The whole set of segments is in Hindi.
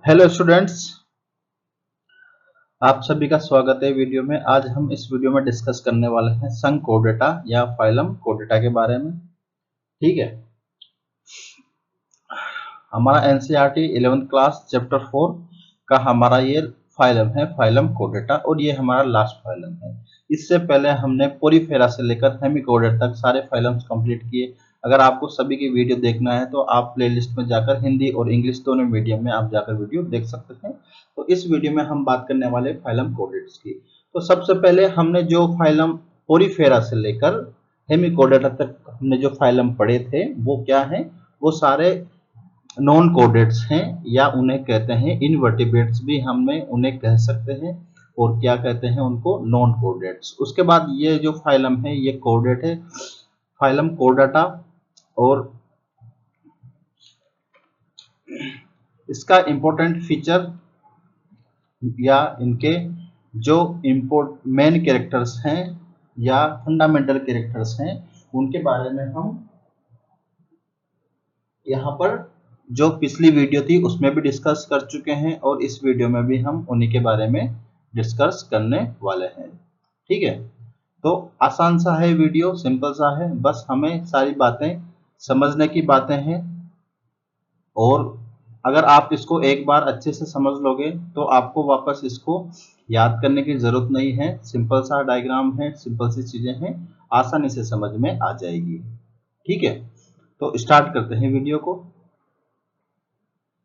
हेलो स्टूडेंट्स, आप सभी का स्वागत है वीडियो में। आज हम इस वीडियो में डिस्कस करने वाले हैं संघ कोर्डेटा या फाइलम कोर्डेटा के बारे में। ठीक है, हमारा एनसीईआरटी 11th क्लास चैप्टर 4 का हमारा ये फाइलम है, फाइलम कोर्डेटा, और ये हमारा लास्ट फाइलम है। इससे पहले हमने पोरीफेरा से लेकर हेमिकोर्डेटा तक सारे फाइलम्स कंप्लीट किए। अगर आपको सभी की वीडियो देखना है तो आप प्लेलिस्ट में जाकर हिंदी और इंग्लिश दोनों मीडियम में आप जाकर वीडियो देख सकते हैं। तो इस वीडियो में हम बात करने वाले फाइलम कोर्डेट्स की। तो सबसे पहले हमने जो फाइलम पोरीफेरा से लेकर हेमिकोर्डेटा तक हमने जो फाइलम पढ़े थे वो क्या है, वो सारे नॉन कोडेट्स हैं, या उन्हें कहते हैं इनवर्टिब्रेट्स भी हमें उन्हें कह सकते हैं, और क्या कहते हैं उनको, नॉन कोडेट्स। उसके बाद ये जो फाइलम है ये कोडेट है, फाइलम कोर्डेटा। और इसका इंपॉर्टेंट फीचर या इनके जो इंपोर्ट मेन कैरेक्टर्स हैं या फंडामेंटल कैरेक्टर्स हैं उनके बारे में हम यहाँ पर जो पिछली वीडियो थी उसमें भी डिस्कस कर चुके हैं, और इस वीडियो में भी हम उन्हीं के बारे में डिस्कस करने वाले हैं। ठीक है, तो आसान सा है वीडियो, सिंपल सा है, बस हमें सारी बातें समझने की बातें हैं। और अगर आप इसको एक बार अच्छे से समझ लोगे तो आपको वापस इसको याद करने की जरूरत नहीं है। सिंपल सा डायग्राम है, सिंपल सी चीजें हैं, आसानी से समझ में आ जाएगी। ठीक है, तो स्टार्ट करते हैं वीडियो को।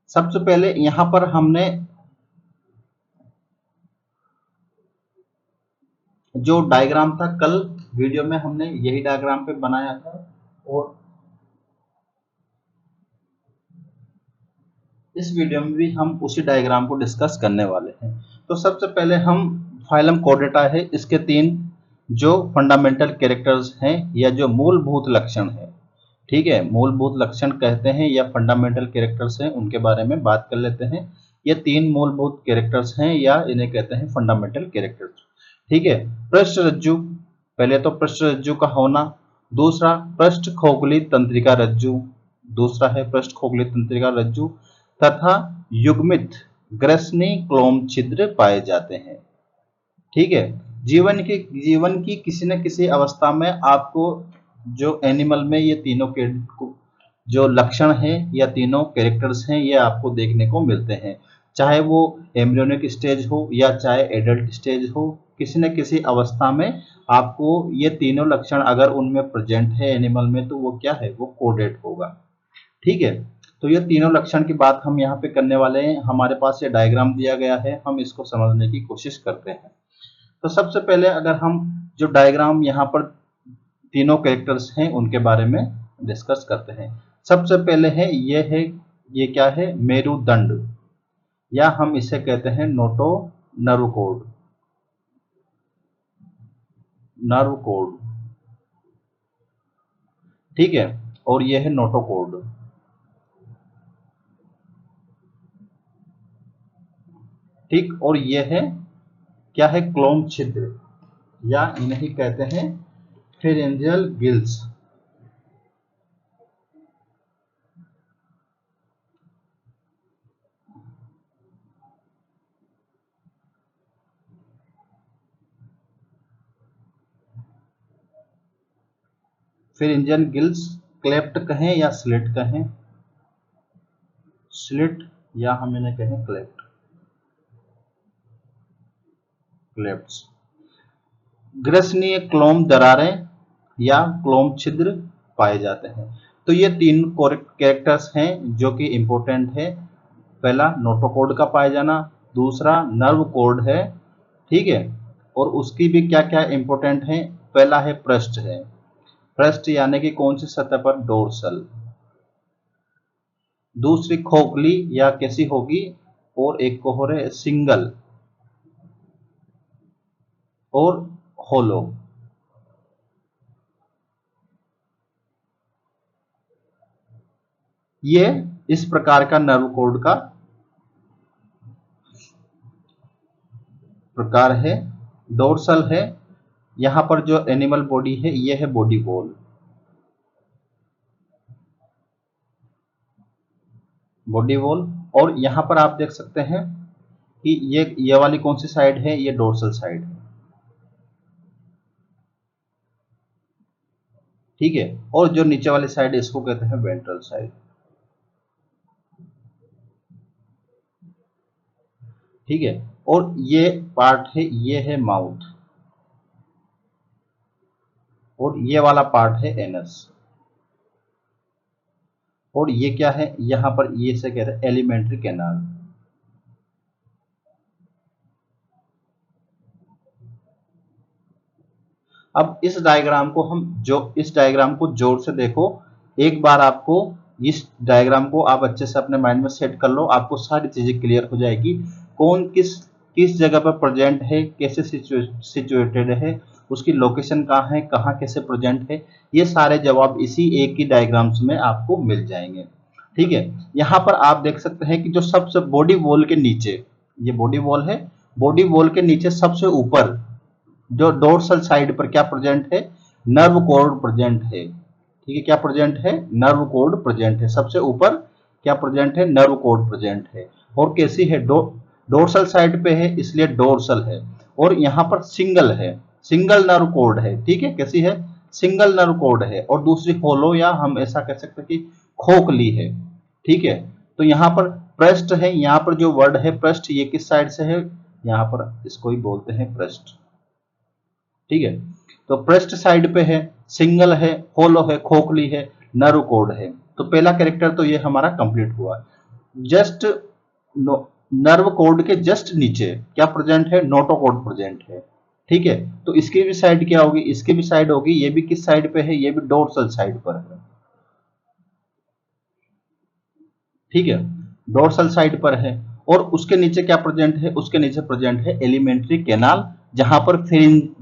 सबसे पहले यहां पर हमने जो डायग्राम था, कल वीडियो में हमने यही डायग्राम पे बनाया था, और इस वीडियो में भी हम उसी डायग्राम को डिस्कस करने वाले हैं। तो सबसे पहले हम फाइलम कोर्डेटा है, इसके तीन जो फंडामेंटल कैरेक्टर्स हैं या जो मूलभूत लक्षण है, ठीक है, मूलभूत लक्षण कहते हैं या फंडामेंटल कैरेक्टर्स हैं, उनके बारे में बात कर लेते हैं। ये तीन मूलभूत कैरेक्टर्स हैं या इन्हें कहते हैं फंडामेंटल कैरेक्टर्स। ठीक है, पृष्ठ रज्जु, पहले तो पृष्ठ रज्जु का होना, दूसरा पृष्ठ खोखली तंत्रिका रज्जु, दूसरा है पृष्ठ खोखली तंत्रिका रज्जु, तथा युग्मित ग्रसनी क्लोम छिद्र पाए जाते हैं। ठीक है, जीवन की किसी न किसी अवस्था में आपको जो एनिमल में ये तीनों के जो लक्षण हैं या तीनों कैरेक्टर्स हैं ये आपको देखने को मिलते हैं। चाहे वो एम्ब्रियोनिक स्टेज हो या चाहे एडल्ट स्टेज हो, किसी न किसी अवस्था में आपको ये तीनों लक्षण अगर उनमें प्रेजेंट है एनिमल में, तो वो क्या है, वो कोडेड होगा। ठीक है, तो ये तीनों लक्षण की बात हम यहाँ पे करने वाले हैं। हमारे पास ये डायग्राम दिया गया है, हम इसको समझने की कोशिश करते हैं। तो सबसे पहले अगर हम जो डायग्राम यहाँ पर तीनों कैरेक्टर्स हैं उनके बारे में डिस्कस करते हैं। सबसे पहले है ये क्या है, मेरुदंड, या हम इसे कहते हैं Noto nerve code, nerve code. ठीक है, और ये है नोटोकोड। ठीक, और ये है क्या है, क्लोम छिद्र, या इन्हें कहते हैं pharyngeal gills. Pharyngeal gills, cleft कहें या स्लिट कहें, स्लिट, या हम इन्हें कहें क्लेफ्ट, क्लेफ्ट्स। ग्रसनीय क्लोम दरारें या क्लोम छिद्र पाए जाते हैं। तो ये तीन कैरेक्टर्स हैं जो कि इंपॉर्टेंट है। पहला नोटोकोड का पाया जाना, दूसरा नर्व कोड है, ठीक है, और उसकी भी क्या क्या इंपॉर्टेंट है। पहला है पृष्ठ है, पृष्ठ यानी कि कौन सी सतह पर, डोर्सल। दूसरी खोखली या कैसी होगी, और एक को हो रहे सिंगल और होलो। ये इस प्रकार का नर्व कोड का प्रकार है। डोर्सल है, यहां पर जो एनिमल बॉडी है ये है बॉडी वॉल, बॉडी वॉल। और यहां पर आप देख सकते हैं कि ये वाली कौन सी साइड है, ये डोर्सल साइड है। ठीक है, और जो नीचे वाली साइड है इसको कहते हैं वेंट्रल साइड। ठीक है, और ये पार्ट है, ये है माउथ, और ये वाला पार्ट है एनस। और ये क्या है, यहां पर ये से कहते हैं एलिमेंट्री कैनाल। अब इस डायग्राम को जोर से देखो एक बार। आपको इस डायग्राम को आप अच्छे से अपने माइंड में सेट कर लो, आपको सारी चीजें क्लियर हो जाएगी। कौन किस किस जगह पर प्रेजेंट है, कैसे सिचुएटेड है, उसकी लोकेशन कहाँ है, कहाँ कैसे प्रेजेंट है, ये सारे जवाब इसी एक ही डायग्राम्स में आपको मिल जाएंगे। ठीक है, यहाँ पर आप देख सकते हैं कि जो सबसे बॉडी वॉल के नीचे, ये बॉडी वॉल है, बॉडी वॉल के नीचे सबसे ऊपर जो डोर्सल साइड पर क्या प्रेजेंट है, नर्व कोड प्रेजेंट है। ठीक है, क्या प्रेजेंट है, नर्व कोड प्रेजेंट है। सबसे ऊपर क्या प्रेजेंट है, नर्व कोड प्रेजेंट है। और कैसी है, डोर्सल साइड पे है इसलिए डोर्सल है। और यहाँ पर सिंगल है, सिंगल नर्व कोड है। ठीक है, कैसी है, सिंगल नर्व कोड है। और दूसरी होलो, या हम ऐसा कह सकते हैं कि खोखली है। ठीक है, तो यहाँ पर पृष्ठ है, यहाँ पर जो वर्ड है पृष्ठ, ये किस साइड से है, यहाँ पर इसको ही बोलते हैं पृष्ठ। ठीक है, तो पृष्ठ साइड पे है, सिंगल है, होलो है, खोखली है, नर्व कोड है। तो पहला कैरेक्टर तो ये हमारा कंप्लीट हुआ। जस्ट नर्व कोड के जस्ट नीचे क्या प्रेजेंट है, नोटोकोड प्रेजेंट है। ठीक है, तो इसकी भी साइड क्या होगी, इसकी भी साइड होगी, ये भी किस साइड पे है, ये भी डोर्सल साइड पर है। ठीक है, डोर्सल साइड पर है। और उसके नीचे क्या प्रेजेंट है, उसके नीचे प्रेजेंट है एलिमेंट्री कैनाल, जहां पर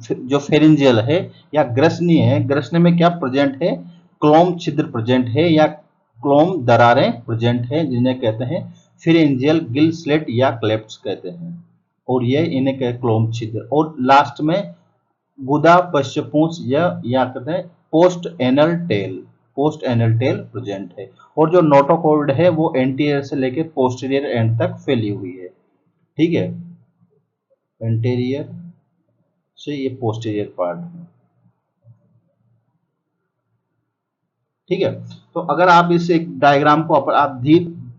जो फेरिंजियल है या ग्रसनी है, ग्रसनी में क्या प्रेजेंट है, क्लोम छिद्र प्रेजेंट है या क्लोम दरारें प्रेजेंट है, जिन्हें कहते हैं फेरिंजियल गिल स्लेट या क्लेफ्ट्स कहते हैं। और ये इन्हें कहते हैं क्लोम छिद्र। और लास्ट में गुदा पश्चपूंछ या कहते हैं post anal tail, post anal tail present है। और जो नोटोकॉर्ड है वो एंटीरियर से लेकर पोस्टीरियर एंड तक फैली हुई है। ठीक है, एंटीरियर से ये पोस्टीरियर पार्ट है। ठीक है, तो अगर आप इस एक डायग्राम को आप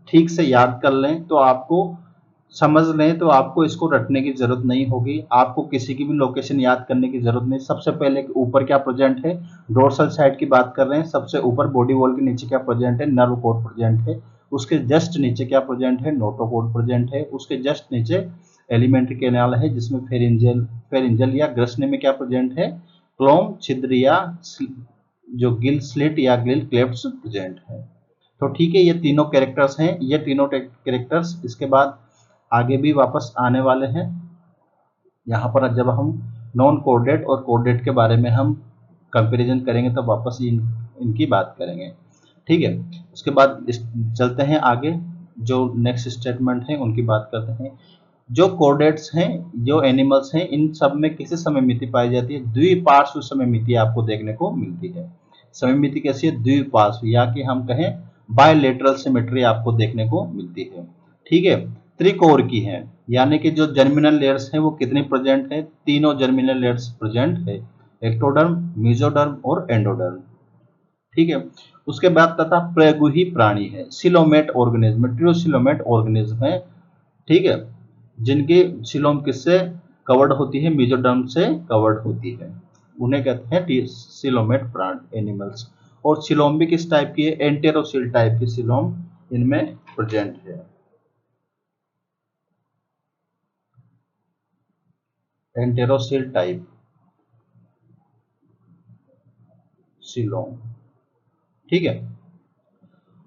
ठीक से याद कर लें तो आपको समझ लें, तो आपको इसको रटने की जरूरत नहीं होगी, आपको किसी की भी लोकेशन याद करने की जरूरत नहीं। सबसे पहले ऊपर क्या प्रेजेंट है, डोर्सल साइड की बात कर रहे हैं, सबसे ऊपर बॉडी वॉल के नीचे क्या प्रेजेंट है, नर्व कोड प्रेजेंट है। उसके जस्ट नीचे क्या प्रेजेंट है, नोटोकोड प्रेजेंट है। उसके जस्ट नीचे एलिमेंट्री कैनाल है, जिसमें फेरिंजल या ग्रसनी में क्या प्रेजेंट है, क्लोम छिद्र या जो गिल स्लिट या गिल क्लेफ्ट्स प्रेजेंट है। तो ठीक है, ये तीनों कैरेक्टर्स हैं, ये तीनों कैरेक्टर्स इसके बाद आगे भी वापस आने वाले हैं। यहाँ पर जब हम नॉन कोडेड और कोडेड के बारे में हम कंपैरिजन करेंगे तो वापस इनकी बात करेंगे। ठीक है, उसके बाद चलते हैं आगे, जो नेक्स्ट स्टेटमेंट है उनकी बात करते हैं। जो कोडेट्स हैं, जो एनिमल्स हैं, इन सब में किसी सममिति पाई जाती है, द्विपार्श्व सममिति आपको देखने को मिलती है। सममिति कैसी है, द्विपार्श्व, या कि हम कहें बायलेटरल सिमेट्री आपको देखने को मिलती है। ठीक है, त्रिकोर की है, यानी कि जो जर्मिनल लेयर्स हैं वो कितनी प्रेजेंट है, तीनों जर्मिनल लेयर्स प्रेजेंट है, एक्टोडर्म, मेसोडर्म और एंडोडर्म। ठीक है, उसके बाद तथा प्रेगुही प्राणी है, सिलोमेट ऑर्गेनिज्म, ट्रियोसिलोमेट ऑर्गेनिज्म है। ठीक है, जिनकी सिलोम किससे कवर्ड होती है, मेसोडर्म से कवर्ड होती है, उन्हें कहते हैं सिलोमेट प्लांट एनिमल्स। और सिलोम भी किस टाइप की है, एंटेरोसिल टाइप की सिलोम इनमें प्रेजेंट है, एंटेरोसिल टाइप सिलोम। ठीक है,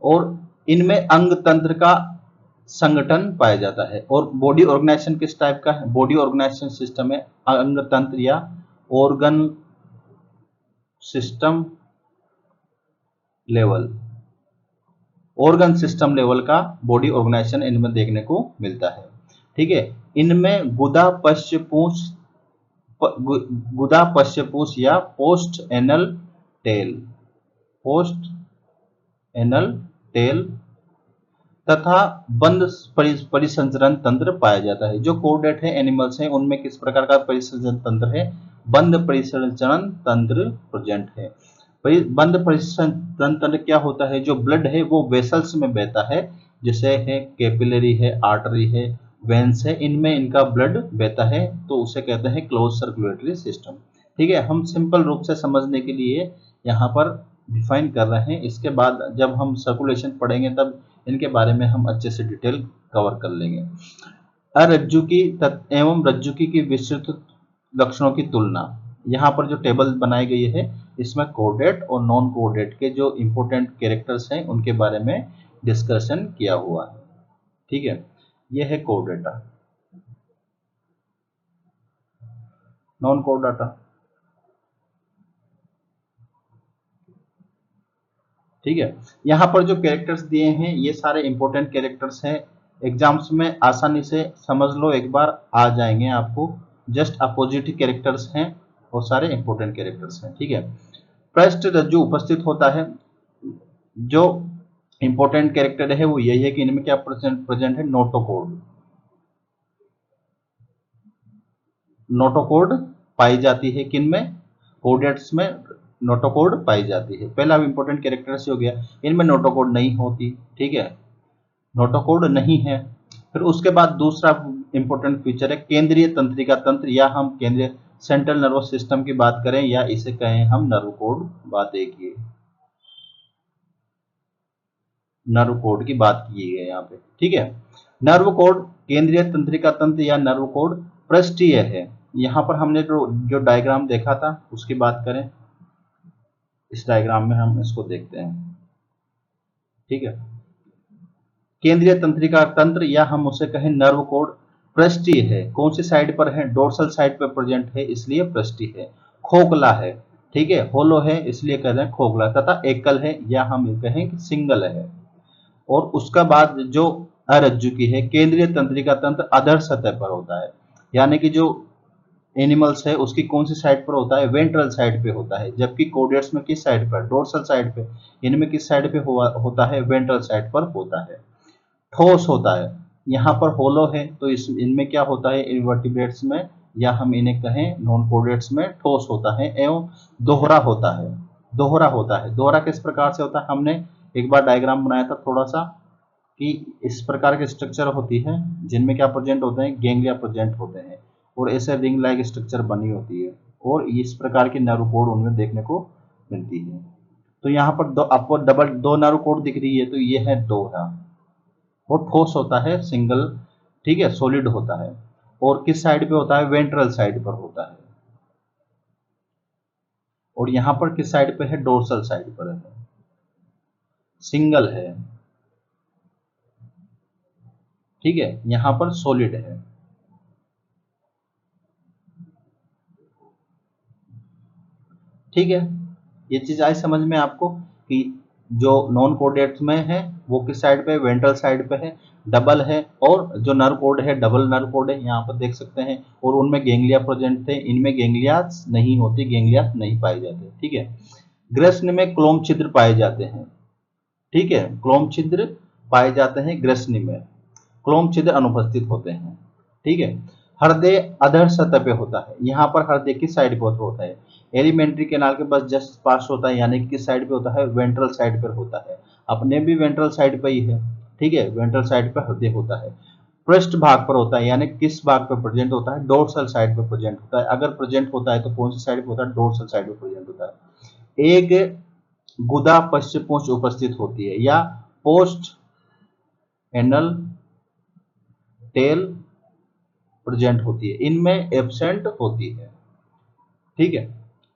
और इनमें अंग तंत्र का संगठन पाया जाता है। और बॉडी ऑर्गेनाइजेशन किस टाइप का है, बॉडी ऑर्गेनाइजेशन सिस्टम है अंग तंत्र या organ system level, organ system level का बॉडी ऑर्गेनाइजेशन इनमें देखने को मिलता है। ठीक है, इनमें गुदा पश्चपूछ या post anal tail, post anal tail तथा बंद परिसंचरण तंत्र पाया जाता है। जो कोडेट है एनिमल्स हैं उनमें किस प्रकार का परिसंचरण तंत्र है? बंद परिसंचरण तंत्र प्रेजेंट है। बंद परिसंचरण तंत्र क्या होता है? जो ब्लड है वो वेसल्स में बहता है, जैसे है कैपिलरी है, आर्टरी है, वेन्स है, इनमें इनका ब्लड बहता है, तो उसे कहते हैं क्लोज सर्कुलेटरी सिस्टम। ठीक है, हम सिंपल रूप से समझने के लिए यहाँ पर डिफाइन कर रहे हैं। इसके बाद जब हम सर्कुलेशन पढ़ेंगे तब इनके बारे में हम अच्छे से डिटेल कवर कर लेंगे। अरज्जुकी एवं रज्जुकी की विस्तृत लक्षणों की तुलना, यहाँ पर जो टेबल बनाई गई है इसमें कोडेट और नॉन कोडेट के जो इंपॉर्टेंट कैरेक्टर्स हैं उनके बारे में डिस्कशन किया हुआ है। ठीक है, यह है core data. Non core data, ठीक है, यहाँ पर जो कैरेक्टर्स दिए हैं ये सारे इंपॉर्टेंट कैरेक्टर्स हैं, एग्जाम्स में आसानी से समझ लो, एक बार आ जाएंगे आपको। जस्ट अपोजिट कैरेक्टर्स हैं और सारे इंपॉर्टेंट कैरेक्टर्स हैं। ठीक है, पृष्ठ रज्जु उपस्थित होता है। जो इंपॉर्टेंट कैरेक्टर है वो यही है कि इनमें क्या प्रेजेंट है? नोटोकोड। नोटोकोड पाई जाती है किन में? कोडेट्स में नोटोकोड पाई जाती है। पहला इंपॉर्टेंट कैरेक्टर से हो गया, इनमें नोटोकोड नहीं होती। ठीक है, नोटोकोड नहीं है। फिर उसके बाद दूसरा इंपॉर्टेंट फीचर है केंद्रीय तंत्रिका तंत्र, या हम केंद्रीय सेंट्रल नर्वस सिस्टम की बात करें या इसे कहें हम नर्व कोड, बात एक ही है, नर्व कोड की बात की है यहाँ पे। ठीक है, नर्व कोड केंद्रीय तंत्रिका तंत्र या नर्व कोड पृष्ठीय है। यहाँ पर हमने जो डायग्राम देखा था उसकी बात करें, इस डायग्राम में हम इसको देखते हैं। ठीक है, केंद्रीय तंत्रिका तंत्र या हम उसे कहें नर्व कोड पृष्ठीय है। कौन सी साइड पर है? डोर्सल साइड पर प्रेजेंट है, इसलिए पृष्ठीय है। खोखला है, ठीक है, होलो है इसलिए कहते हैं खोखला, तथा एकल है या हम कहें कि सिंगल है। और उसका बाद जो अरज्जुकी है, केंद्रीय तंत्रिका तंत्र अधर सतह पर होता है, यानी कि जो एनिमल्स है उसकी कौन सी साइड पर होता है? वेंट्रल साइड पे होता है। जबकि कोडेट्स में किस साइड पर? डोर्सल साइड पे। इनमें किस साइड पे होता है? वेंट्रल साइड पर होता है। ठोस होता है, यहाँ पर होलो है, तो इनमें क्या होता है? इनवर्टिब्रेट्स में या हम इन्हें कहें नॉन कोडेट्स में ठोस होता है। एवं दोहरा होता है। दोहरा होता है, दोहरा किस प्रकार से होता है? हमने एक बार डायग्राम बनाया था थोड़ा सा, कि इस प्रकार के स्ट्रक्चर होती है जिनमें क्या प्रेजेंट होते हैं? गैंग्लिया प्रेजेंट होते हैं, और ऐसे रिंग लाइक स्ट्रक्चर बनी होती है, और इस प्रकार की नर्व कोड उनमें देखने को मिलती है। तो यहाँ पर आपको दो नर्व कोड दिख रही है, तो ये है दोहरा। और ठोस होता है, सिंगल, ठीक है, सॉलिड होता है। और किस साइड पे होता है? वेंट्रल साइड पर होता है। और यहाँ पर किस साइड पे है? डोर्सल साइड पर है, सिंगल है। ठीक है, यहाँ पर सॉलिड है। ठीक है, ये चीज आई समझ में आपको कि जो नॉन कोडेट्स में है वो किस साइड पे? वेंट्रल साइड पे है, डबल है। और जो नर्व कोड है डबल नर्व कोड है, यहाँ पर देख सकते हैं। और उनमें गैंग्लिया प्रेजेंट थे, इनमें गैंग्लिया नहीं होती, गैंग्लिया नहीं पाए जाते। ठीक है, ग्रसन में क्लोम छिद्र पाए जाते हैं। ठीक है, क्लोम छिद्र पाए जाते हैं ग्रसनी में, क्लोम छिद्र अनुपस्थित होते हैं। ठीक है, हृदय अधर सतह पे होता है। यहाँ पर हृदय किस साइड पर होता है? एलिमेंट्री कैनाल के बस जस्ट पास होता है, यानी कि किस साइड पे होता है? वेंट्रल साइड पर होता है। अपने भी वेंट्रल साइड पे ही है। ठीक है, वेंट्रल साइड पर हृदय होता है। पृष्ठ भाग पर होता है, यानी किस भाग पर प्रेजेंट होता है? डोर्सल साइड पर प्रेजेंट होता है। अगर प्रेजेंट होता है तो कौन सी साइड पर होता है? डोर्सल साइड पर प्रेजेंट होता है। एक गुदा पश्चपूंछ उपस्थित होती है, या पोस्ट एनल टेल प्रेजेंट होती है, इनमें एब्सेंट होती है। ठीक है,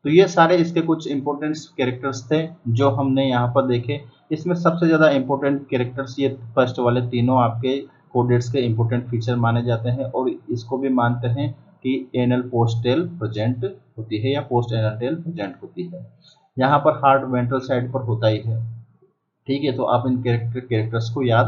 तो ये सारे इसके कुछ इंपॉर्टेंट कैरेक्टर्स थे जो हमने यहाँ पर देखे। इसमें सबसे ज्यादा इंपॉर्टेंट कैरेक्टर्स ये फर्स्ट वाले तीनों आपके कोडेट्स के इंपॉर्टेंट फीचर माने जाते हैं, और इसको भी मानते हैं कि एनल पोस्ट टेल प्रेजेंट होती है या पोस्ट एनल टेल प्रेजेंट होती है। यहाँ पर हार्ट वेंट्रल साइड पर होता ही है। ठीक है, तो आप इन कैरेक्टर्स को याद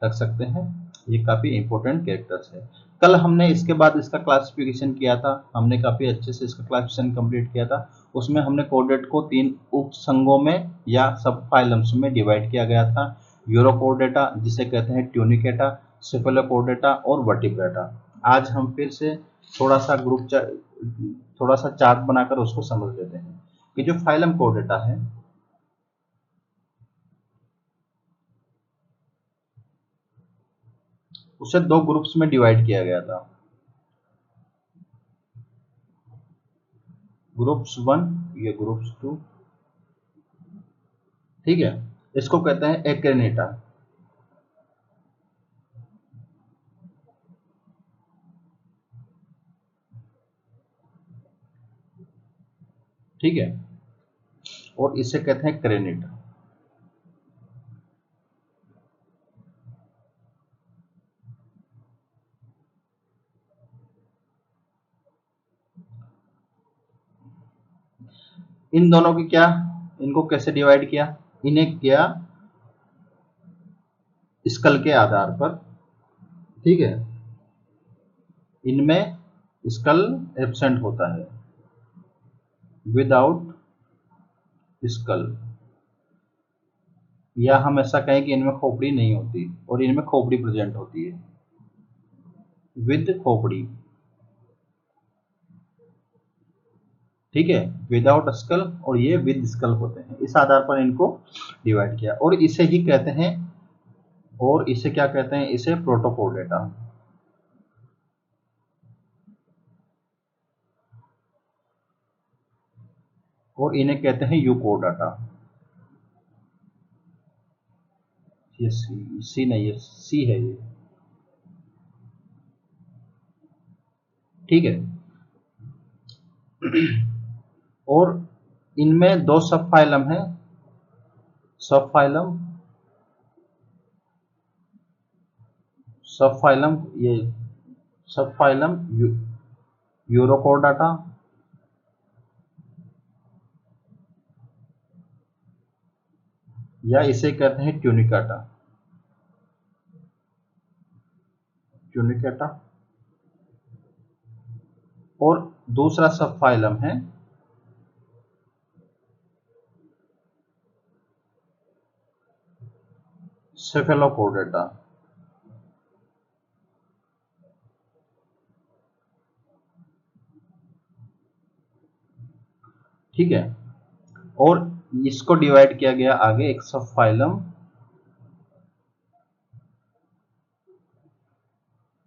रख सकते हैं, ये काफी इंपॉर्टेंट कैरेक्टर्स है। कल हमने इसके बाद इसका क्लासिफिकेशन किया था, हमने काफी अच्छे से इसका क्लासिफिकेशन कंप्लीट किया था। उसमें हमने कोडेट को 3 उप संघों में या सब फाइलम्स में डिवाइड किया गया था। यूरोकोर्डेटा जिसे कहते हैं ट्यूनिकेटा, सेफेलोकोर्डेटा और वर्टिब्रेटा। आज हम फिर से थोड़ा सा चार्ट बनाकर उसको समझ लेते हैं कि जो फाइलम कोर्डेटा है उसे दो ग्रुप्स में डिवाइड किया गया था, ग्रुप्स 1 ये ग्रुप्स 2, ठीक है। इसको कहते हैं एक्रेनेटा, ठीक है, और इसे कहते हैं क्रेनेटा। इन दोनों की क्या, इनको कैसे डिवाइड किया, इन्हें किया स्कल के आधार पर, ठीक है। इनमें स्कल एब्सेंट होता है, विदाउट स्कल, या हम ऐसा कहें कि इनमें खोपड़ी नहीं होती और इनमें खोपड़ी प्रेजेंट होती है, विद खोपड़ी, ठीक है, विदाउट स्कल और ये विद स्कल होते हैं। इस आधार पर इनको डिवाइड किया और इसे ही कहते हैं, और इसे क्या कहते हैं, इसे प्रोटोकोर्डेटा, और इन्हें कहते हैं यूकोर्डाटा। ये सी नहीं है, सी है ये, ठीक है। और इनमें दो सब फाइलम है, सब फाइलम, सब फाइलम, ये सब फाइलम यूरोकोर्डाटा या इसे कहते हैं ट्यूनिकाटा, ट्यूनिकेटा। और दूसरा सब फाइलम है सेफेलोकोर्डेटा, ठीक है। और इसको डिवाइड किया गया आगे एक सब फाइलम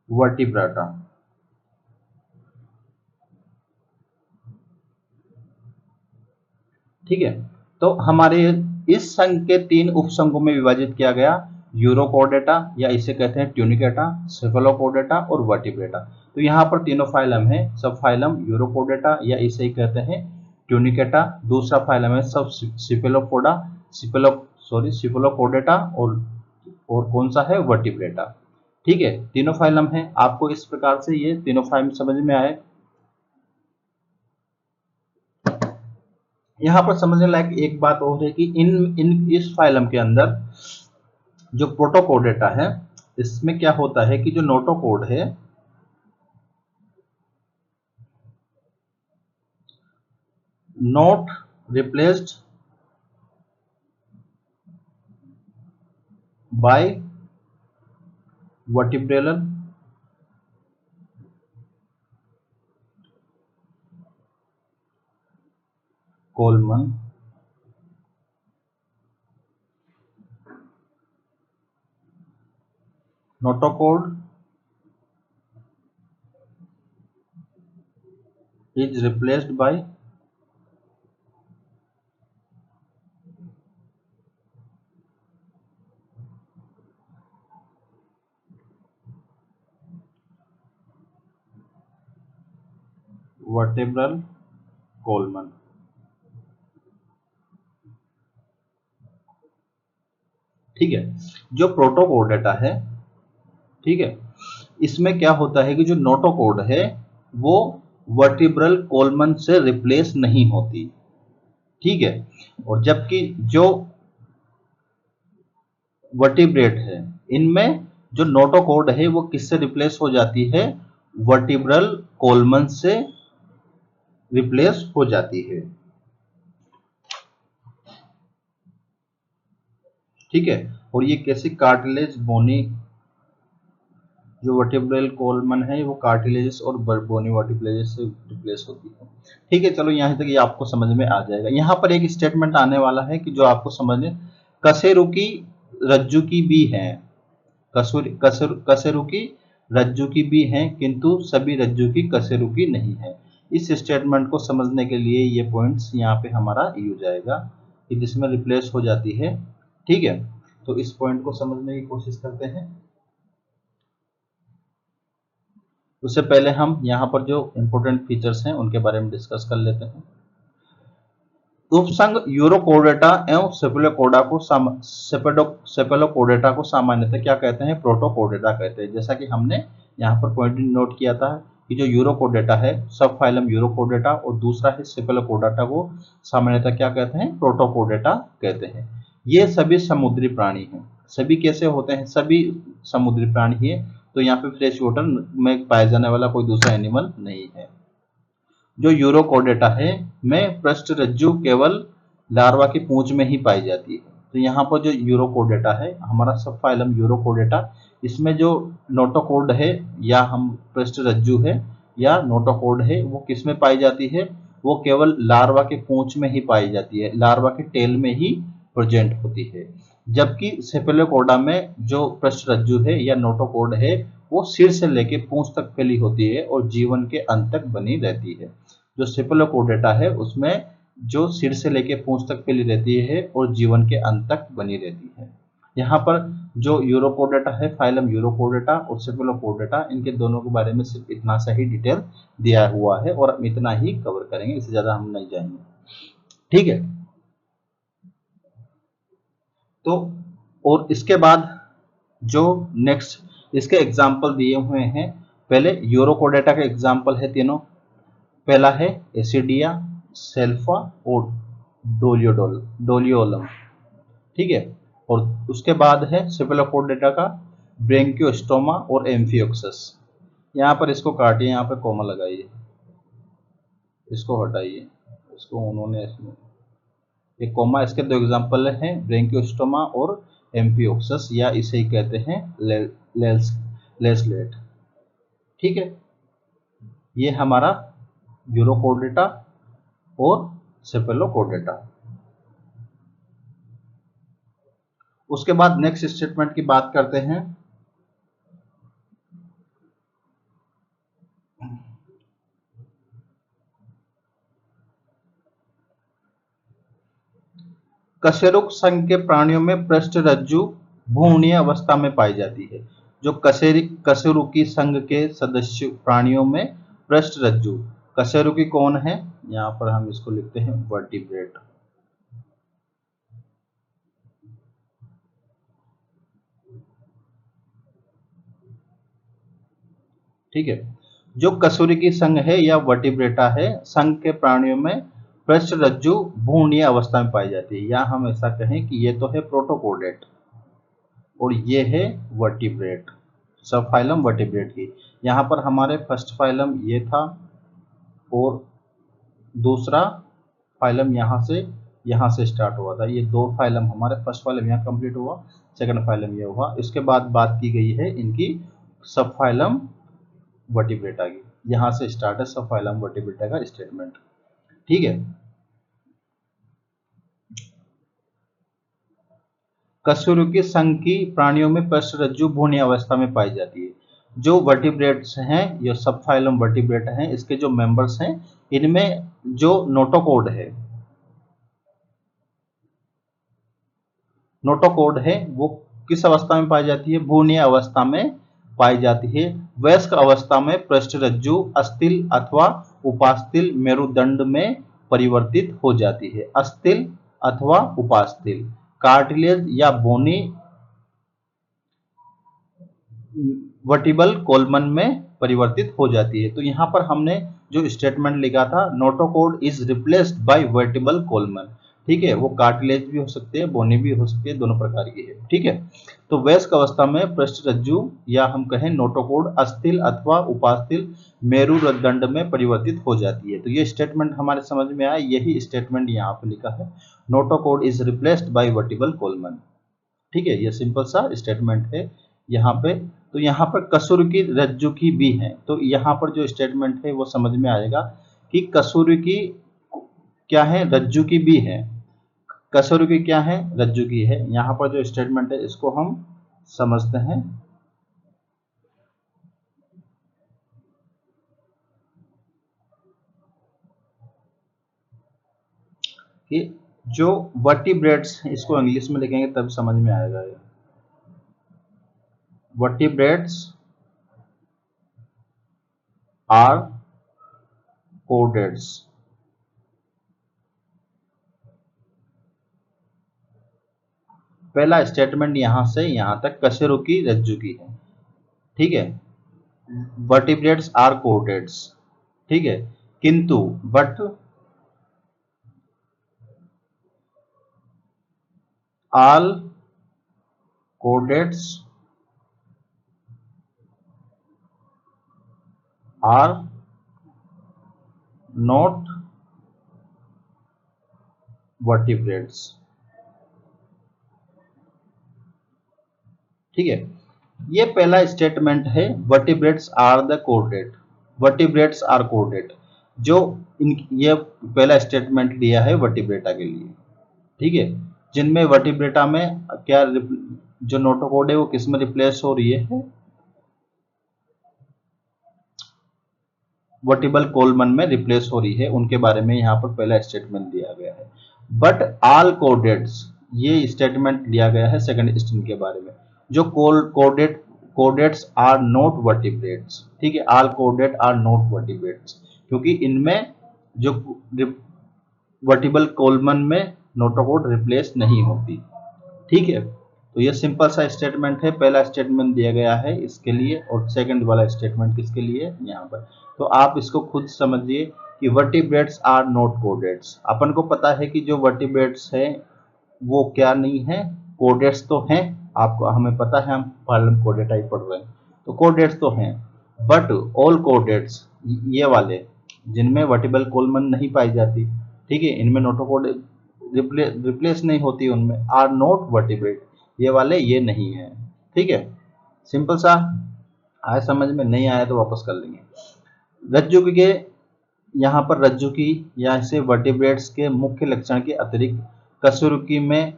वर्टिब्राटा, ठीक है। तो हमारे इस संघ के 3 उपसंघों में विभाजित किया गया, यूरोकोर्डेटा या इसे कहते हैं ट्यूनिकेटा, सेफेलोकोर्डेटा और वर्टिब्रेटा। तो यहाँ पर तीनों फाइलम है, सब फाइलम यूरोकोर्डेटा या इसे ही कहते हैं ट्यूनिकेटा, दूसरा फाइलम है सब सिफेलोपोडा, सिफेलोकोर्डेटा और कौन सा है, वर्टिब्रेटा, ठीक है। तीनों फाइलम है। आपको इस प्रकार से ये तीनों फाइलम समझ में आए। यहाँ पर समझने लायक एक बात और है कि इस फाइलम के अंदर जो प्रोटोकोर्डेटा है इसमें क्या होता है कि जो नोटोकोड है not replaced by vertebral column notochord is replaced by vertebral column, ठीक है। जो प्रोटोकोर्डेटा है, ठीक है, इसमें क्या होता है कि जो नोटोकोड है वो वर्टिब्रल कोलमन से रिप्लेस नहीं होती, ठीक है। और जबकि जो वर्टिब्रेट है इनमें जो नोटोकोड है वो किससे रिप्लेस हो जाती है, वर्टिब्रल कोलमन से रिप्लेस हो जाती है। ठीक है। और ये कैसे कार्टिलेज बोनी, जो वर्टिब्रल कोलमन है वो कार्टिलेजेस और बोनी वर्टिब्रेजेस से रिप्लेस होती है। ठीक है, चलो यहाँ तक ये आपको समझ में आ जाएगा। यहाँ पर एक स्टेटमेंट आने वाला है कि जो आपको समझने, कशेरुकी रज्जु की भी है, कशेरुकी रज्जु की भी है, किंतु सभी रज्जु की कशेरुकी नहीं है। इस स्टेटमेंट को समझने के लिए ये पॉइंट्स यहाँ पे हमारा यूज आएगा कि जिसमें रिप्लेस हो जाती है। ठीक है, तो इस पॉइंट को समझने की कोशिश करते हैं। उससे पहले हम यहाँ पर जो इंपॉर्टेंट फीचर्स हैं उनके बारे में डिस्कस कर लेते हैं। उपसंग यूरोकोर्डेटा एवं सेपेलोकोर्डेटा को सामान्यतः क्या कहते हैं? प्रोटोकोर्डेटा कहते हैं। जैसा कि हमने यहाँ पर पॉइंट नोट किया था कि जो यूरोकोर्डेटा है, सब फाइलम यूरोकोर्डेटा, और दूसरा है सेपेलोकोर्डेटा, को सामान्यतः क्या कहते हैं? प्रोटोकोर्डेटा कहते हैं। ये सभी समुद्री प्राणी हैं। सभी कैसे होते हैं? सभी समुद्री प्राणी है, तो यहाँ पे फ्रेश वाटर में पाया जाने वाला कोई दूसरा एनिमल नहीं है। जो यूरोकोर्डेटा है में पृष्ठ रज्जु केवल लार्वा की पूंछ में ही पाई जाती है। तो यहाँ पर जो यूरोकोर्डेटा है, हमारा सब फाइलम यूरोकोर्डेटा, इसमें जो नोटोकोर्ड है या हम पृष्ठ रज्जु है या नोटोकोर्ड है, वो किस में पाई जाती है? वो केवल लार्वा के पूंछ में ही पाई जाती है, लार्वा के टेल में ही प्रेजेंट होती है। जबकि सेफेलोकोर्डा में जो पृष्ठ रज्जु है या नोटोकोर्ड है, वो सिर से लेके पूंछ तक फैली होती है और जीवन के अंत तक बनी रहती है। जो सेफेलोकोर्डेटा है उसमें जो सिर से लेके पूंछ तक फैली रहती है और जीवन के अंत तक बनी रहती है। यहाँ पर जो यूरोकोर्डेटा है, फाइलम यूरोकोर्डेटा और सेफेलोकोर्डेटा, इनके दोनों के बारे में सिर्फ इतना सा ही डिटेल दिया हुआ है और हम इतना ही कवर करेंगे, इससे ज्यादा हम नहीं जाएंगे। ठीक है, तो और इसके बाद जो नेक्स्ट इसके एग्जाम्पल दिए हुए हैं, पहले यूरोकोर्डेटा के एग्जाम्पल है तीनों। पहला है एसिडिया, सेल्फा और डोलियोलम। ठीक है, और उसके बाद है सेफेलोकोर्डेटा का ब्रेंकियोस्टोमा और एम्फियोक्सस। यहाँ पर इसको काटिए, यहाँ पर कोमा लगाइए, इसको हटाइए, इसको उन्होंने इसमें एक कोमा। इसके दो एग्जाम्पल हैं, ब्रेंकियोस्टोमा और एम्फियोक्सस, या इसे ही कहते हैं लेसलेट। ठीक है, ये हमारा यूरोकोर्डेटा और सेफेलोकोर्डेटा। उसके बाद नेक्स्ट स्टेटमेंट की बात करते हैं। कशेरुक संघ के प्राणियों में पृष्ठ रज्जु भ्रूणीय अवस्था में पाई जाती है। जो कशेरुकी संघ के सदस्य प्राणियों में पृष्ठ रज्जु, कशेरुकी कौन है? यहाँ पर हम इसको लिखते हैं वर्टिब्रेट। ठीक है, जो कशेरुकी संघ है या वर्टिब्रेटा है, संघ के प्राणियों में पृष्ठ रज्जु भ्रूणीय अवस्था में पाई जाती है, या हम ऐसा कहें कि ये तो है प्रोटोकोर्डेट और ये है वर्टिब्रेट, सब फाइलम वर्टिब्रेट की। यहाँ पर हमारे फर्स्ट फाइलम ये था और दूसरा फाइलम यहाँ से स्टार्ट हुआ था। ये दो फाइलम हमारे, फर्स्ट फाइलम यहाँ कंप्लीट हुआ, सेकंड फाइलम ये हुआ। इसके बाद बात की गई है इनकी सब फाइलम वर्टिब्रेटा की, यहाँ से स्टार्ट है सब फाइलम वर्टिब्रेटा का स्टेटमेंट। ठीक है, कशेरुकी संघ की प्राणियों में पृष्ठ रज्जु भ्रूणीय अवस्था में पाई जाती है। जो वर्टिब्रेट्स हैं, ये सब फाइलम वर्टिब्रेट हैं, इसके जो मेंबर्स हैं, इनमें जो नोटोकोर्ड है वो किस अवस्था में पाई जाती है? भ्रूणीय अवस्था में पाई जाती है। वयस्क अवस्था में पृष्ठ रज्जु अस्थिल अथवा उपास्थिल मेरुदंड में परिवर्तित हो जाती है। अस्थिल अथवा उपास्थिल, कार्टिलेज या बोनी वर्टिबल कोलमन में परिवर्तित हो जाती है। तो यहाँ पर हमने जो स्टेटमेंट लिखा था, notochord is replaced by vertebral column. ठीक है, वो कार्टिलेज भी हो सकते हैं, बोनी भी हो सकती है, दोनों प्रकार की है। ठीक है, तो वयस्क अवस्था में पृष्ठ रज्जु या हम कहें नोटोकोर्ड अस्थिल अथवा उपास्थिल मेरुदंड में परिवर्तित हो जाती है। तो ये स्टेटमेंट हमारे समझ में आया, यही स्टेटमेंट यहाँ पे लिखा है, notochord is replaced by vertebral column. ठीक है, ये सिंपल सा स्टेटमेंट है यहाँ पे। तो यहाँ पर कसूरुकी रज्जुकी भी है, तो यहाँ पर जो स्टेटमेंट है वो समझ में आएगा कि कसूरुकी क्या है, रज्जुकी भी है। कसूरुकी क्या है, रज्जुकी है। यहाँ पर जो स्टेटमेंट है इसको हम समझते हैं। कि जो वर्टिब्रेट्स, इसको इंग्लिश में लिखेंगे तब समझ में आएगा ये। Vertebrates are chordates. पहला स्टेटमेंट यहां से यहां तक कशेरुकी रज्जुकी है, ठीक है। वर्टिब्रेट्स आर कोडेड्स, ठीक है, किंतु but all chordates are not vertebrates, ठीक है। ये पहला स्टेटमेंट है, vertebrates are the chordate, vertebrates are chordate. जो ये पहला स्टेटमेंट दिया है वर्टिब्रेटा के लिए, ठीक है, जिनमें वर्टिब्रेटा में क्या जो नोटोकोड है वो किस में रिप्लेस हो रही है, वर्टिबल कोलमन में रिप्लेस हो रही है, उनके बारे में यहाँ पर पहला स्टेटमेंट दिया गया है। बट ऑल कोडेट्स, ये स्टेटमेंट लिया गया है सेकंड स्ट्रिंग के बारे में। जो कोडेट्स आर नॉट वर्टिब्रेट्स, ठीक है, ऑल कोडेट आर नॉट वर्टिब्रेट्स, क्योंकि इनमें जो वर्टिबल कोलमन में नोटोकोड रिप्लेस नहीं होती, ठीक है। तो ये सिंपल सा स्टेटमेंट है, पहला स्टेटमेंट दिया गया है इसके लिए, और सेकंड वाला स्टेटमेंट किसके लिए, यहाँ पर। तो आप इसको खुद समझिए कि वर्टिब्रेट्स आर नॉट कोडेट्स। अपन को पता है कि जो वर्टिब्रेट्स है वो क्या नहीं है, कोडेट्स तो हैं, आपको हमें पता है, हम फाइलम कोडेटा ही पढ़ रहे हैं, तो कोडेट्स तो हैं। बट ऑल कोडेट्स, ये वाले जिनमें वर्टिबल कोलमन नहीं पाई जाती, ठीक है, इनमें नोटोकोड रिप्लेस नहीं होती, उनमें आर नॉट वर्टिब्रेट, ये वाले ये नहीं है, ठीक है। सिंपल सा आया समझ में, नहीं आया तो वापस कर लेंगे। रज्जुकी के, यहाँ पर रज्जुकी या इसे वर्टिब्रेट्स के मुख्य लक्षण के अतिरिक्त कशेरुकी में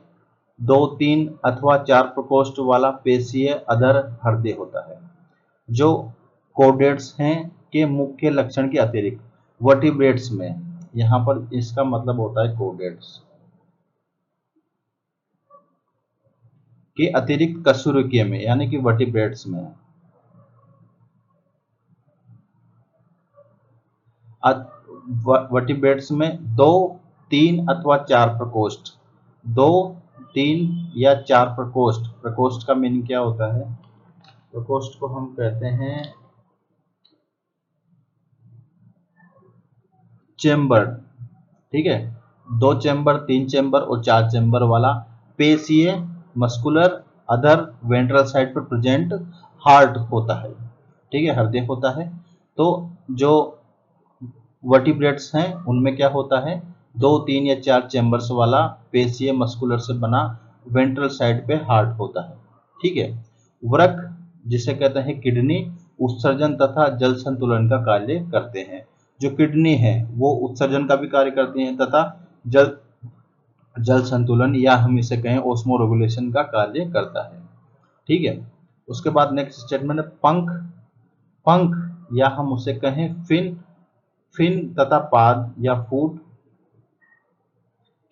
2, 3 अथवा 4 प्रकोष्ठ वाला पेशीय अधर हृदय होता है। जो कोडेट्स हैं के मुख्य लक्षण के अतिरिक्त वर्टिब्रेट्स में, यहाँ पर इसका मतलब होता है कोडेट्स के अतिरिक्त कशेरुकी में, यानी कि वर्टिब्रेट्स में वर्टिब्रेट्स में 2, 3 अथवा 4 प्रकोष्ठ, 2, 3 या 4 प्रकोष्ठ। प्रकोष्ठ का मीनिंग क्या होता है, प्रकोष्ठ को हम कहते हैं चेम्बर, ठीक है। 2 चेम्बर, 3 चेम्बर और 4 चेम्बर वाला पेशीय मस्कुलर अधर वेंट्रल साइड पर प्रेजेंट हार्ट होता है, ठीक है, हृदय होता है। तो जो वर्टिब्रेट्स हैं उनमें क्या होता है, 2, 3 या 4 चेम्बर्स वाला पेशीय मस्कुलर से बना वेंट्रल साइड पे हार्ट होता है, ठीक है। वृक्क, जिसे कहते हैं किडनी, उत्सर्जन तथा जल संतुलन का कार्य करते हैं। जो किडनी है वो उत्सर्जन का भी कार्य करती हैं तथा जल संतुलन, या हम इसे कहें ओस्मो रेगुलेशन का कार्य करता है, ठीक है। उसके बाद नेक्स्ट स्टेटमेंट है पंख। पंख या हम उसे कहें फिन तथा पाद या फूट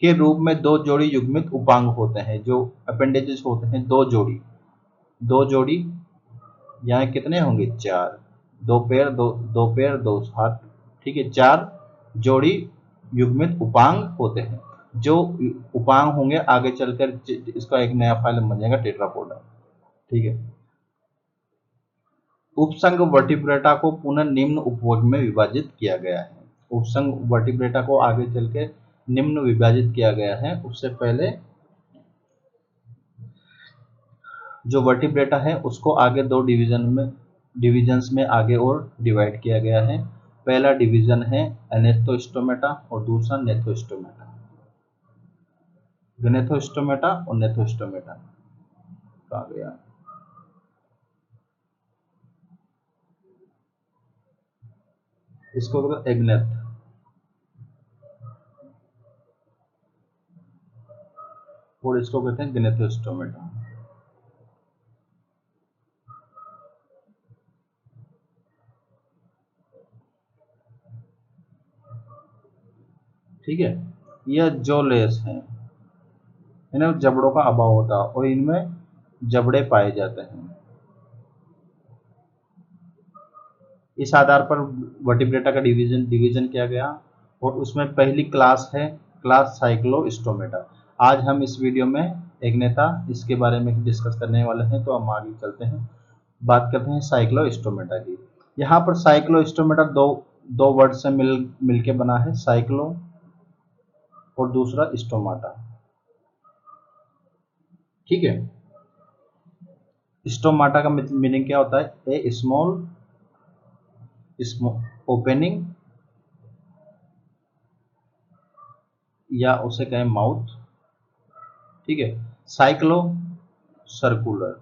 के रूप में 2 जोड़ी युग्मित उपांग होते हैं। जो अपेंडेजेस होते हैं 2 जोड़ी, यहाँ कितने होंगे, 4, 2 पैर 2 हाथ, ठीक है, 4 जोड़ी युग्मित उपांग होते हैं। जो उपांग होंगे आगे चलकर इसका एक नया फाइलम बन जाएगा टेट्रापोडा, ठीक है। उपसंघ वर्टिब्रेटा को पुनः निम्न उपवर्ग में विभाजित किया गया है। उपसंघ वर्टिब्रेटा को आगे चल के निम्न विभाजित किया गया है। उससे पहले जो वर्टिब्रेटा है उसको आगे 2 डिविजन्स में आगे और डिवाइड किया गया है। पहला डिवीजन है एनेस्थोस्टोमेटा और दूसरा नेथोस्टोमेटा, गनेथोस्टोमेटा और नेथोस्टोमेटा। कहाँ गया, इसको कहते हैं एग्नेथ, और इसको कहते हैं ग्नेथोस्टोमेटा। ठीक है, यह जो लेस है, इन्हें जबड़ों का अभाव होता है और इनमें जबड़े पाए जाते हैं। इस आधार पर वर्टिब्रेटा का डिवीजन किया गया और उसमें पहली क्लास है क्लास साइक्लोस्टोमेटा। आज हम इस वीडियो में एग्नेथा इसके बारे में डिस्कस करने वाले हैं, तो हम आगे चलते हैं, बात करते हैं साइक्लोस्टोमेटा की। यहाँ पर साइक्लोस्टोमेटा दो वर्ड से मिलके बना है, साइक्लो और दूसरा स्टोमाटा। ठीक है, स्टोमाटा का मीनिंग क्या होता है, ए स्मॉल ओपनिंग या उसे कहें माउथ। ठीक है, cyclo circular,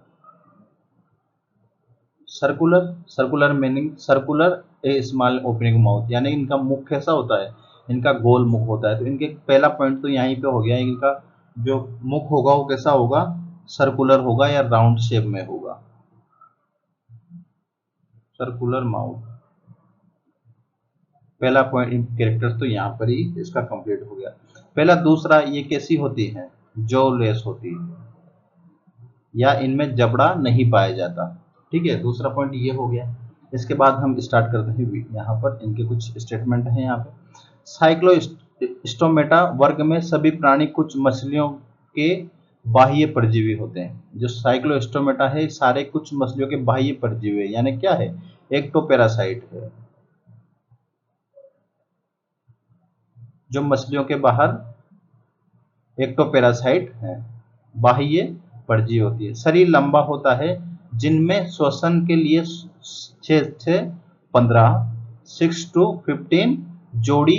circular meaning circular a small opening mouth, यानी इनका मुख कैसा होता है, इनका गोल मुख होता है। तो इनके पहला पॉइंट तो यहीं पे हो गया, इनका जो मुख होगा वो कैसा होगा, सर्कुलर होगा या राउंड शेप में होगा, सर्कुलर माउथ। पहला पॉइंट कैरेक्टर तो यहाँ पर ही इसका कंप्लीट हो गया पहला। दूसरा, ये कैसी होती है, जो लेस होती है या इनमें जबड़ा नहीं पाया जाता। ठीक है, दूसरा पॉइंट ये हो गया। इसके बाद हम स्टार्ट करते हैं, यहाँ पर इनके कुछ स्टेटमेंट हैं। यहाँ पे साइक्लोस्टोमेटा वर्ग में सभी प्राणी कुछ मछलियों के बाह्य परजीवी होते हैं। जो साइक्लोस्टोमेटा है सारे कुछ मछलियों के बाह्य परजीवी, यानी क्या है, एक्टोपैरासाइट है, जो मछलियों के बाहर एक्टोपैरासाइट है, बाह्य परजीवी होती है। शरीर लंबा होता है, जिनमें श्वसन के लिए 6 से 15 6 to 15 जोड़ी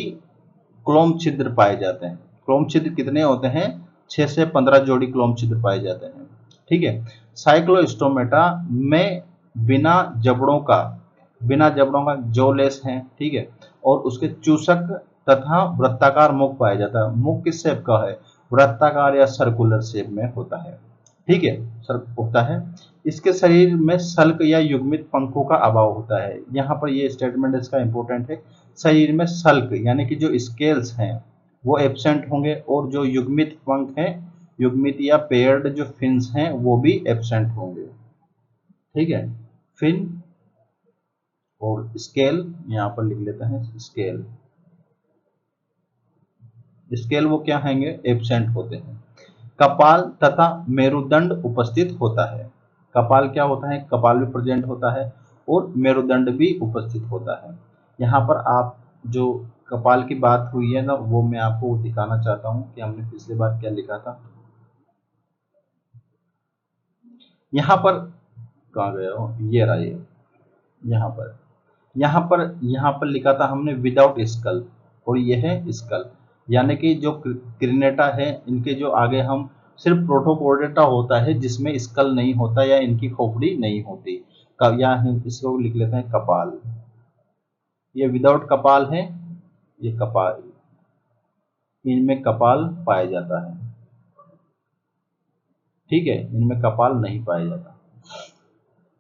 क्लोम छिद्र पाए जाते हैं। क्लोम छिद्र कितने होते हैं, 6 से 15 जोड़ी क्लोम छिद्र पाए जाते हैं। ठीक है, साइक्लोस्टोमेटा में बिना जबड़ों का जो लेस है, ठीक है, और उसके चूसक तथा वृत्ताकार मुख पाया जाता है। मुख किस शेप का है, वृत्ताकार या सर्कुलर शेप में होता है। ठीक है, होता है। इसके शरीर में सल्क या युग्मित पंखों का अभाव होता है। यहाँ पर ये स्टेटमेंट इसका इंपॉर्टेंट है, शरीर में सल्क यानी कि जो स्केल्स हैं वो एब्सेंट होंगे, और जो युग्मित पंख हैं, युग्मित या पेयर्ड जो फिन्स हैं वो भी एब्सेंट होंगे। ठीक है, फिन और स्केल यहाँ पर लिख लेते हैं, स्केल वो क्या हैंगे, एब्सेंट होते हैं। कपाल तथा मेरुदंड उपस्थित होता है। कपाल क्या होता है, कपाल भी प्रेजेंट होता है और मेरुदंड भी उपस्थित होता है। यहाँ पर आप जो कपाल की बात हुई है ना, वो मैं आपको दिखाना चाहता हूँ कि हमने पिछली बार क्या लिखा था। यहाँ पर कहाँ गया हो, ये रहा, ये यहाँ पर लिखा था हमने विदाउट स्कल, और ये है स्कल, यानी कि जो क्रिनेटा है इनके जो आगे हम सिर्फ प्रोटोकोर्डेटा होता है जिसमें स्कल नहीं होता या इनकी खोपड़ी नहीं होती, या इसको लिख लेते हैं कपाल। ये विदाउट कपाल है, ये कपाल, इनमें कपाल पाया जाता है। ठीक है, इनमें कपाल नहीं पाया जाता।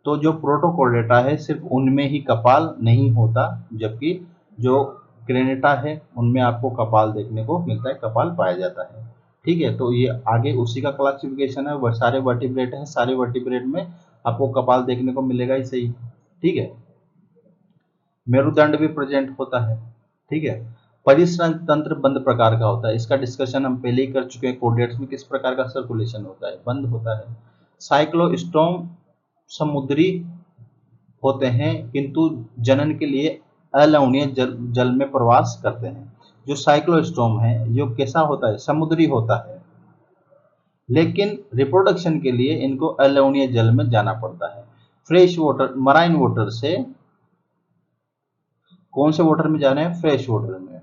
तो जो प्रोटोकोर्डेटा है सिर्फ उनमें ही कपाल नहीं होता, जबकि जो क्रेनेटा है उनमें आपको कपाल देखने को मिलता है, कपाल पाया जाता है। ठीक है, तो ये आगे उसी का क्लासिफिकेशन है, वह सारे वर्टिब्रेट हैं, सारे वर्टिब्रेट में आपको कपाल देखने को मिलेगा ही सही। ठीक है, मेरुदंड भी प्रेजेंट होता है। ठीक है, परिसरण तंत्र बंद प्रकार का होता है, इसका डिस्कशन हम पहले ही कर चुके हैं। कोर्डेट्स में किस प्रकार का सर्कुलेशन होता है, बंद होता है। साइक्लोस्टोम समुद्री होते हैं किंतु जनन के लिए अलवणीय जल में प्रवास करते हैं। जो साइक्लोस्टोम है जो कैसा होता है, समुद्री होता है, लेकिन रिप्रोडक्शन के लिए इनको अलवणीय जल में जाना पड़ता है। फ्रेश वाटर, मराइन वाटर से कौन से वाटर में जा रहे हैं, फ्रेश वाटर में।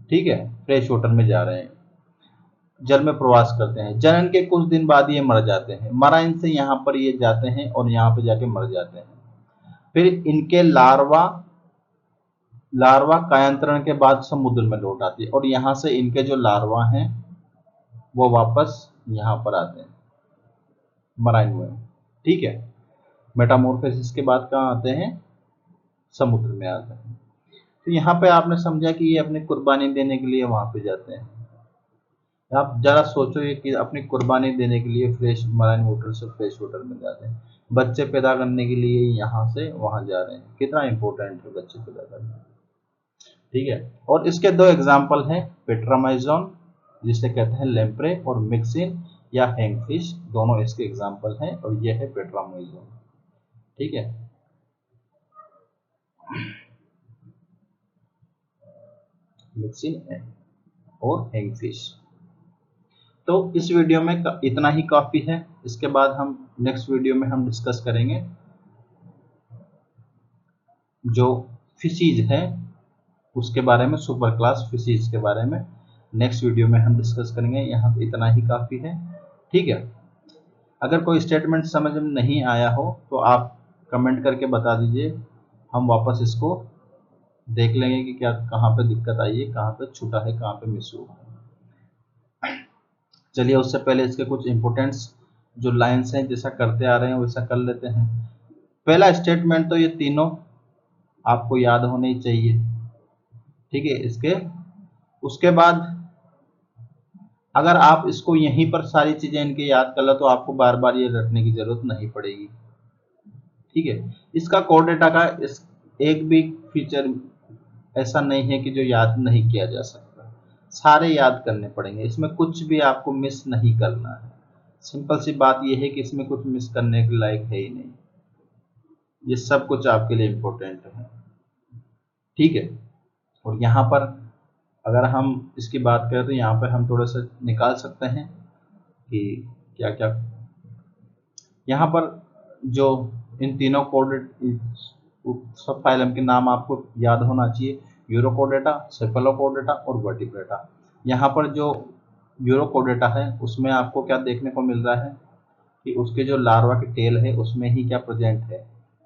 ठीक है, फ्रेश वाटर में जा रहे हैं। जल में प्रवास करते हैं। जनन के कुछ दिन बाद ये मर जाते हैं। मरा इनसे यहाँ पर ये जाते हैं और यहाँ पे जाके मर जाते हैं। फिर इनके लार्वा कायांतरण के बाद समुद्र में लौट आती है और यहाँ से इनके जो लार्वा हैं वो वापस यहाँ पर आते हैं मराइन में। ठीक है, मेटामॉर्फोसिस के बाद कहाँ आते हैं? समुद्र में आते हैं। तो यहाँ पे आपने समझा कि ये अपनी कुर्बानी देने के लिए वहां पे जाते हैं। आप जरा सोचो ये कि अपनी कुर्बानी देने के लिए फ्रेश मराइन वाटर से फ्रेश वाटर में जाते हैं। बच्चे पैदा करने के लिए यहाँ से वहां जा रहे हैं। कितना इंपॉर्टेंट है बच्चे पैदा करना। ठीक है, और इसके दो एग्जाम्पल हैं, पेट्रामाइजोन जिसे कहते हैं लेम्प्रे, और मिक्सिन या हैंगफिश, दोनों इसके एग्जाम्पल हैं। और यह है पेट्रामाइजोन। ठीक है, मिक्सिन और हैंगफिश। तो इस वीडियो में इतना ही काफी है। इसके बाद हम नेक्स्ट वीडियो में हम डिस्कस करेंगे जो फिशीज है उसके बारे में, सुपर क्लास फिशीज के बारे में नेक्स्ट वीडियो में हम डिस्कस करेंगे। यहाँ इतना ही काफी है। ठीक है, अगर कोई स्टेटमेंट समझ में नहीं आया हो तो आप कमेंट करके बता दीजिए, हम वापस इसको देख लेंगे कि क्या कहाँ पे दिक्कत आई है, कहाँ पे छूटा है, कहाँ पे मिस हुआ है। चलिए उससे पहले इसके कुछ इंपोर्टेंट्स जो लाइंस हैं जैसा करते आ रहे हैं वैसा कर लेते हैं। पहला स्टेटमेंट तो ये तीनों आपको याद होने ही चाहिए। ठीक है, उसके बाद अगर आप इसको यहीं पर सारी चीजें इनके याद कर लो तो आपको बार बार ये रटने की जरूरत नहीं पड़ेगी। ठीक है, इसका कोर डेटा का एक भी फीचर ऐसा नहीं है कि जो याद नहीं किया जा सकता, सारे याद करने पड़ेंगे। इसमें कुछ भी आपको मिस नहीं करना है। सिंपल सी बात यह है कि इसमें कुछ मिस करने के लायक है ही नहीं। ये सब कुछ आपके लिए इम्पोर्टेंट है। ठीक है, और यहाँ पर अगर हम इसकी बात करें तो यहाँ पर हम थोड़ा सा निकाल सकते हैं कि क्या क्या यहाँ पर जो इन तीनों सब फाइलम के नाम आपको याद होना चाहिए, यूरोकोडेटा, सेफेलोकोडेटा और वर्टिब्रेटा। यहाँ पर जो यूरोकोडेटा है उसमें आपको क्या देखने को मिल रहा है कि उसके जो लार्वा के टेल है उसमें ही क्या प्रेजेंट है,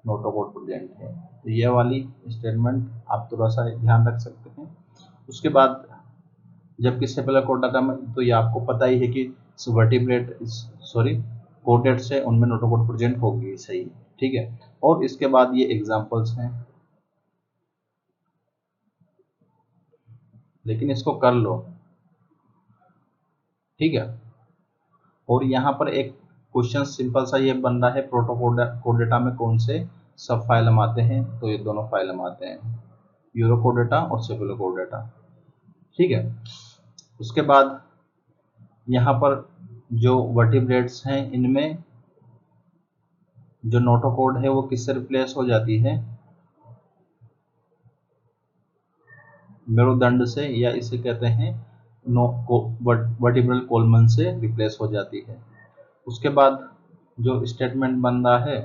नोटोकोड प्रेजेंट है। तो ये वाली स्टेटमेंट आप थोड़ा सा ध्यान रख सकते हैं। उसके बाद जबकि सेफेलोकोडेटा में तो ये आपको पता ही है कि वर्टिब्रेट कोडेट से उनमें नोटोकोड प्रेजेंट होगी, सही। ठीक है, और इसके बाद ये एग्जांपल्स हैं, लेकिन इसको कर लो। ठीक है, और यहाँ पर एक क्वेश्चन सिंपल सा ये बन रहा है, प्रोटोकोडेटा में कौन से सब फाइलम आते हैं? तो ये दोनों फाइलम आते हैं, यूरोकोडेटा और सेफेलोकोडेटा। ठीक है, उसके बाद यहाँ पर जो वर्टिब्रेट्स हैं इनमें जो नोटोकोड है वो किससे रिप्लेस हो जाती है? मेरुदंड से, या इसे कहते हैं वर्टिब्रल कोलमन से रिप्लेस हो जाती है। उसके बाद जो स्टेटमेंट बन रहा है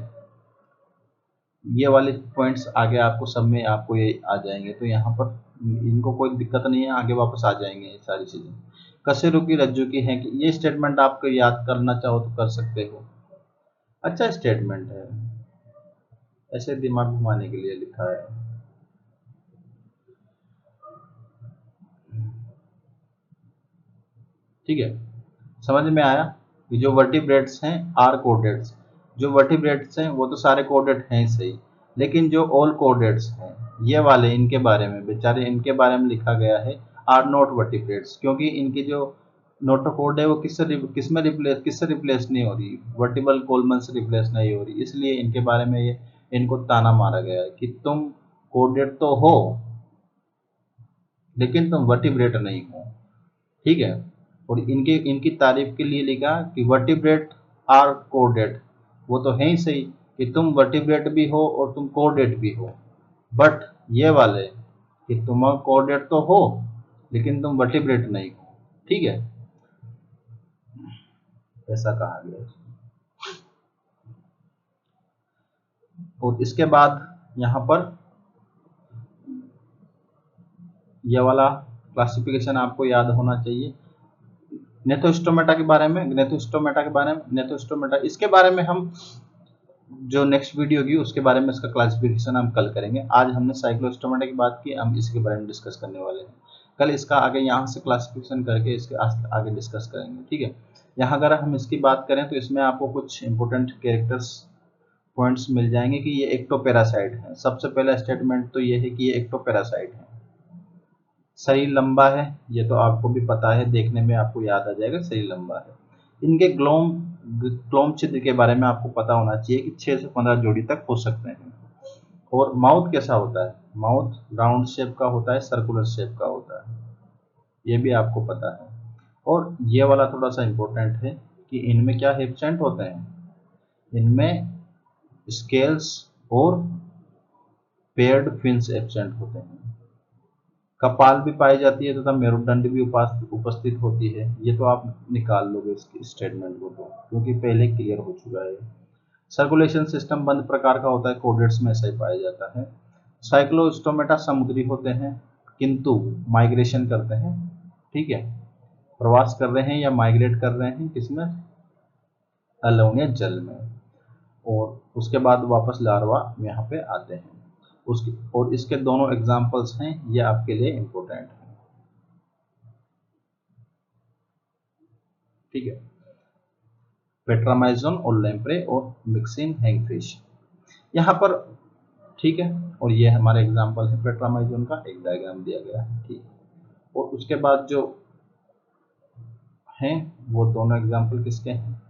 ये वाले पॉइंट्स आगे आपको सब में आपको ये आ जाएंगे, तो यहाँ पर इनको कोई दिक्कत नहीं है, आगे वापस आ जाएंगे ये सारी चीजें। कशेरु की रज्जु की है कि ये स्टेटमेंट आपको याद करना चाहो तो कर सकते हो। अच्छा स्टेटमेंट है, ऐसे दिमाग घुमाने के लिए लिखा है। ठीक है, समझ में आया कि जो वर्टिब्रेट्स हैं आर कोडेट्स, जो वर्टिब्रेट्स हैं वो तो सारे कोडेट हैं सही, लेकिन जो ऑल कोडेट्स हैं ये वाले, इनके बारे में बेचारे, इनके बारे में लिखा गया है आर नॉट वर्टिब्रेट्स, क्योंकि इनकी जो नोटोकोड है वो किससे रिप्लेस नहीं हो रही, वर्टिबल कोलमन से रिप्लेस नहीं हो रही, इसलिए इनके बारे में ये इनको ताना मारा गया है कि तुम कोडेट तो हो लेकिन तुम वर्टिब्रेट नहीं हो। ठीक है, और इनकी तारीफ के लिए लिखा कि वर्टिब्रेट आर कोडेट, वो तो है ही सही कि तुम वर्टिब्रेट भी हो और तुम कोडेट भी हो, बट ये वाले कि तुम कोडेट तो हो लेकिन तुम वर्टिब्रेट नहीं हो। ठीक है, ऐसा कहा गया। और इसके बाद यहाँ पर यह वाला क्लासिफिकेशन आपको याद होना चाहिए, नेथोस्टोमेटा के बारे में, नेथोस्टोमेटा इसके बारे में हम जो नेक्स्ट वीडियो होगी उसके बारे में इसका क्लासिफिकेशन हम कल करेंगे। आज हमने साइक्लोस्टोमेटा की बात की, हम इसी के बारे में डिस्कस करने वाले हैं। कल इसका आगे यहाँ से क्लासिफिकेशन करके इसके आगे डिस्कस करेंगे, ठीक है। यहाँ अगर हम इसकी बात करें तो इसमें आपको कुछ इंपॉर्टेंट कैरेक्टर्स पॉइंट्स मिल जाएंगे कि ये एक्टोपैरासाइट है। सबसे पहला स्टेटमेंट तो ये है कि ये एक्टोपैरासाइट है। शरीर लंबा है, ये तो आपको भी पता है, देखने में आपको याद आ जाएगा शरीर लंबा है। इनके क्लोम छिद्र के बारे में आपको पता होना चाहिए कि 6 से 15 जोड़ी तक हो सकते हैं। और माउथ कैसा होता है, माउथ राउंड शेप का होता है, सर्कुलर शेप का होता है, ये भी आपको पता है। और ये वाला थोड़ा सा इंपॉर्टेंट है कि इनमें क्या एब्सेंट होते हैं, इनमें स्केल्स और पेयर्ड फिन्स एब्सेंट होते हैं। कपाल भी पाई जाती है तथा मेरुदंड भी उपस्थित होती है। ये तो आप निकाल लोगे इसके स्टेटमेंट को तो, क्योंकि पहले क्लियर हो चुका है। सर्कुलेशन सिस्टम बंद प्रकार का होता है, कोडेट्स में ऐसा ही पाया जाता है। साइक्लोस्टोमेटा समुद्री होते हैं किंतु माइग्रेशन करते हैं, ठीक है, प्रवास कर रहे हैं या माइग्रेट कर रहे हैं किसमें, अलोनिया जल में, और उसके बाद वापस लार्वा यहाँ पे आते हैं। उसके और इसके दोनों एग्जांपल्स हैं, ये आपके लिए इंपॉर्टेंट है, ठीक है, पेट्रामाइजोन और लैम्प्रे और मिक्सिन हैंगफिश यहाँ पर, ठीक है। और ये हमारे एग्जांपल है पेट्रामाइजोन का, एक डायग्राम दिया गया है, ठीक। और उसके बाद जो हैं वो दोनों एग्जांपल किसके हैं,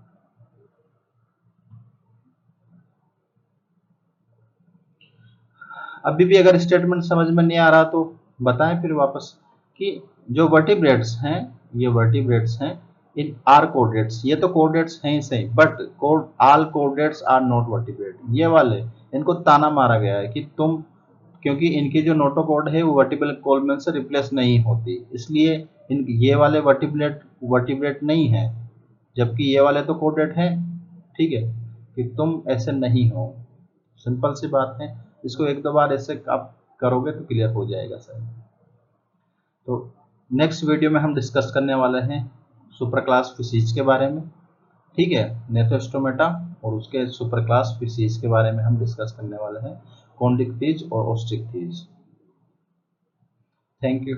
अभी भी अगर स्टेटमेंट समझ में नहीं आ रहा तो बताएं फिर वापस कि जो वर्टिब्रेट्स हैं, ये वर्टिब्रेट्स हैं, इन आर कोडेट्स, ये तो कोडेट्स हैं ही सही, but all chordates are not vertebrate. ये वाले इनको ताना मारा गया है कि तुम, क्योंकि इनकी जो नोटोकॉड है वो वर्टिब्रल कॉलम से रिप्लेस नहीं होती, इसलिए ये वाले वर्टिब्रेट नहीं है, जबकि ये वाले तो कोडेट हैं, ठीक है, कि तुम ऐसे नहीं हो। सिंपल सी बात है, इसको एक दो बार ऐसे आप करोगे तो क्लियर हो जाएगा सर। तो नेक्स्ट वीडियो में हम डिस्कस करने वाले हैं सुपर क्लास फिशीज के बारे में, ठीक है, नेथोस्टोमेटा और उसके सुपर क्लास फिशीज के बारे में हम डिस्कस करने वाले हैं, कॉन्डिक फिश और ऑस्ट्रिक फिश। Thank you.